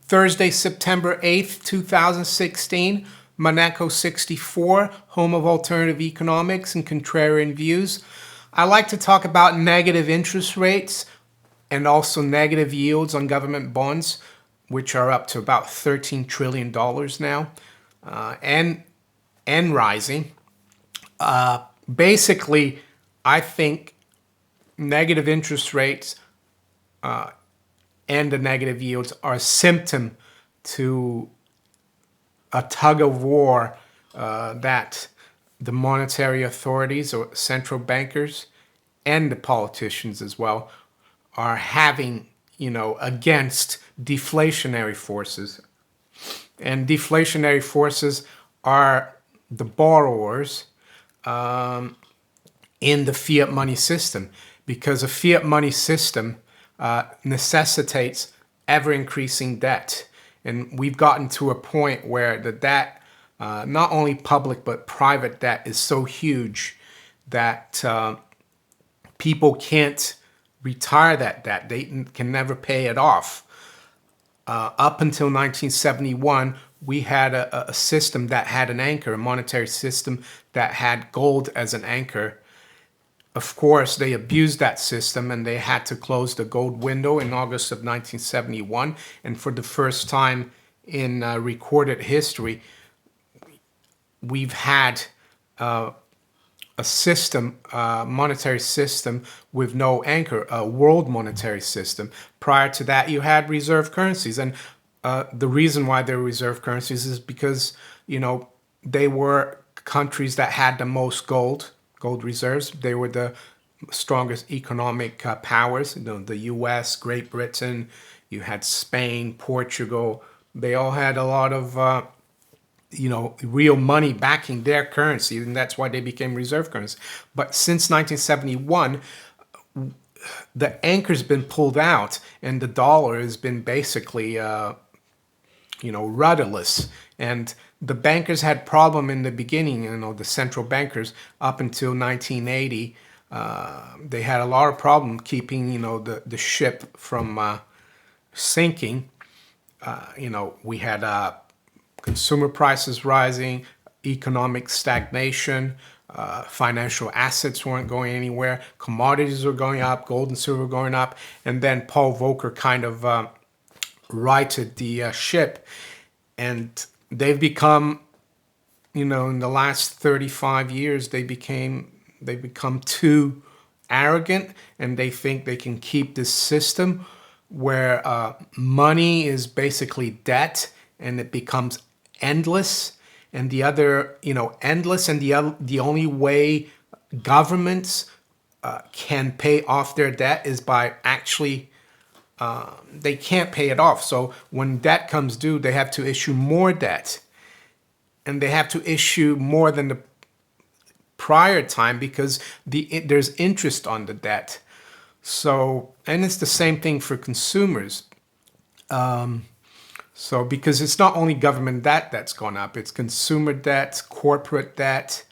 Thursday, September 8th, 2016, Monaco 64, home of alternative economics and contrarian views. I like to talk about negative interest rates and also negative yields on government bonds, which are up to about $13 trillion now, and rising. Basically, I think negative interest rates and the negative yields are a symptom to a tug of war that the monetary authorities or central bankers and the politicians as well are having, against deflationary forces. And deflationary forces are the borrowers in the fiat money system, because a fiat money system necessitates ever-increasing debt. And we've gotten to a point where the debt, not only public but private debt, is so huge that people can't retire that debt. They can never pay it off. Up until 1971, we had a system that had an anchor, a monetary system that had gold as an anchor. Of course, they abused that system and they had to close the gold window in August of 1971. And for the first time in recorded history, we've had a system, monetary system with no anchor, a world monetary system. Prior to that, you had reserve currencies. And the reason why they were reserve currencies is because, they were countries that had the most gold reserves. They were the strongest economic powers. The US, Great Britain, you had Spain, Portugal. They all had a lot of real money backing their currency, and that's why they became reserve currency. But since 1971, the anchor's been pulled out, and the dollar has been basically, rudderless. And the bankers had problem in the beginning, the central bankers, up until 1980. They had a lot of problem keeping, the ship from sinking. We had consumer prices rising, economic stagnation, financial assets weren't going anywhere, commodities were going up, gold and silver were going up, and then Paul Volcker kind of righted the ship, and they've become, in the last 35 years, they've become too arrogant, and they think they can keep this system where money is basically debt, and it becomes endless. And the only way governments can pay off their debt is by actually they can't pay it off. So when debt comes due, they have to issue more debt, and they have to issue more than the prior time because there's interest on the debt. So, and it's the same thing for consumers. So because it's not only government debt that's gone up, it's consumer debt, corporate debt,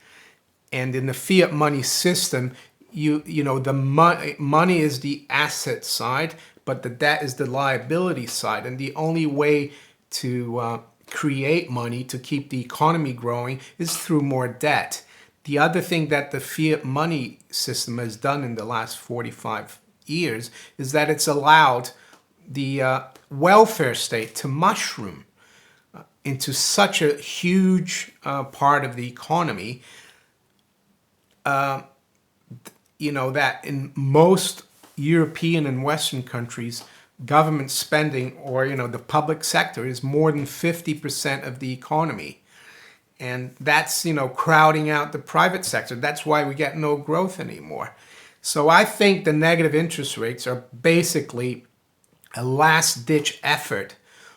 and in the fiat money system, the money is the asset side, but the debt is the liability side. And the only way to create money to keep the economy growing is through more debt. The other thing that the fiat money system has done in the last 45 years is that it's allowed the welfare state to mushroom into such a huge part of the economy, that in most European and Western countries, government spending or, the public sector is more than 50% of the economy. And that's, crowding out the private sector. That's why we get no growth anymore. So I think the negative interest rates are basically a last-ditch effort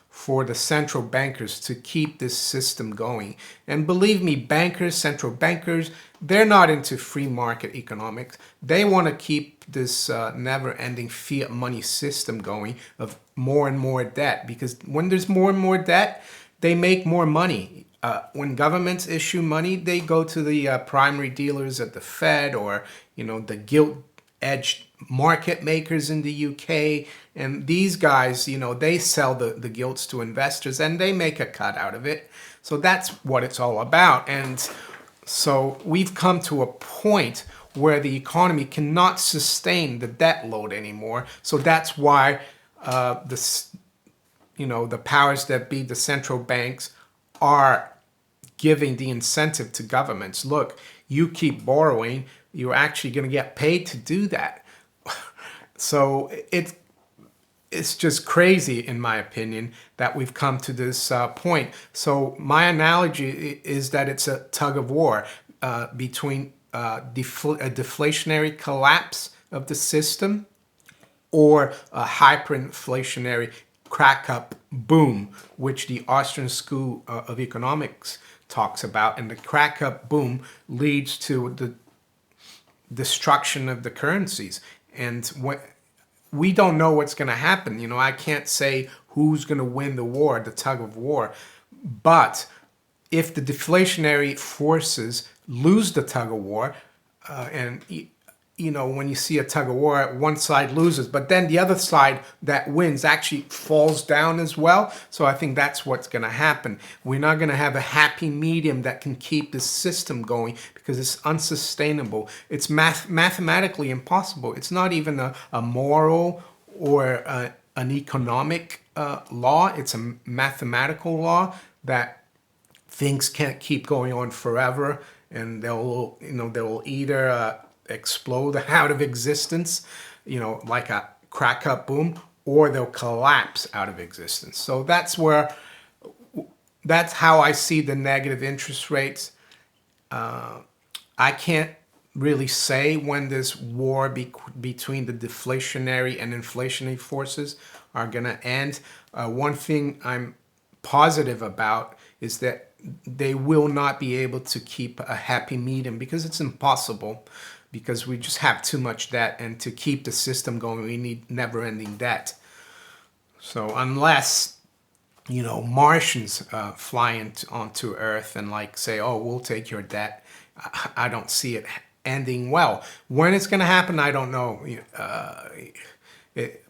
for the central bankers to keep this system going. And believe me, central bankers, they're not into free market economics. They want to keep this never-ending fiat money system going of more and more debt, because when there's more and more debt, they make more money. When governments issue money, they go to the primary dealers at the Fed or, the gilt-edged market makers in the UK, and these guys, they sell the gilts to investors and they make a cut out of it. So that's what it's all about. And so we've come to a point where the economy cannot sustain the debt load anymore. So that's why the powers that be, the central banks, are giving the incentive to governments. Look, you keep borrowing, you're actually going to get paid to do that. So it's just crazy, in my opinion, that we've come to this point. So my analogy is that it's a tug of war between a deflationary collapse of the system or a hyperinflationary crack-up boom, which the Austrian School of Economics talks about. And the crack-up boom leads to the destruction of the currencies. And we don't know what's going to happen. I can't say who's going to win the war, the tug of war. But if the deflationary forces lose the tug of war, and when you see a tug of war, one side loses, but then the other side that wins actually falls down as well. So I think that's what's going to happen. We're not going to have a happy medium that can keep the system going because it's unsustainable. It's mathematically impossible. It's not even a moral or an economic law. It's a mathematical law that things can't keep going on forever, and they'll either explode out of existence, like a crack up boom, or they'll collapse out of existence. So that's how I see the negative interest rates. I can't really say when this war between the deflationary and inflationary forces are going to end. One thing I'm positive about is that they will not be able to keep a happy medium, because it's impossible, because we just have too much debt, and to keep the system going we need never-ending debt. So unless Martians fly onto Earth and say, oh, we'll take your debt, I don't see it ending well. When it's going to happen, I don't know.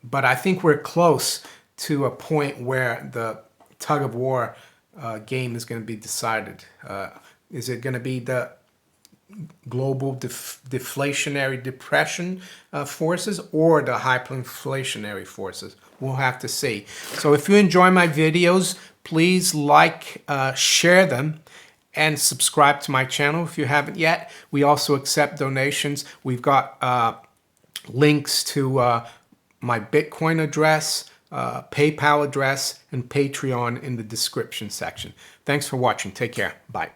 But I think we're close to a point where the tug of war game is going to be decided. Is it going to be the global deflationary depression forces or the hyperinflationary forces? We'll have to see. So if you enjoy my videos, please like, share them, and subscribe to my channel if you haven't yet. We also accept donations. We've got links to my Bitcoin address, PayPal address, and Patreon in the description section. Thanks for watching. Take care. Bye.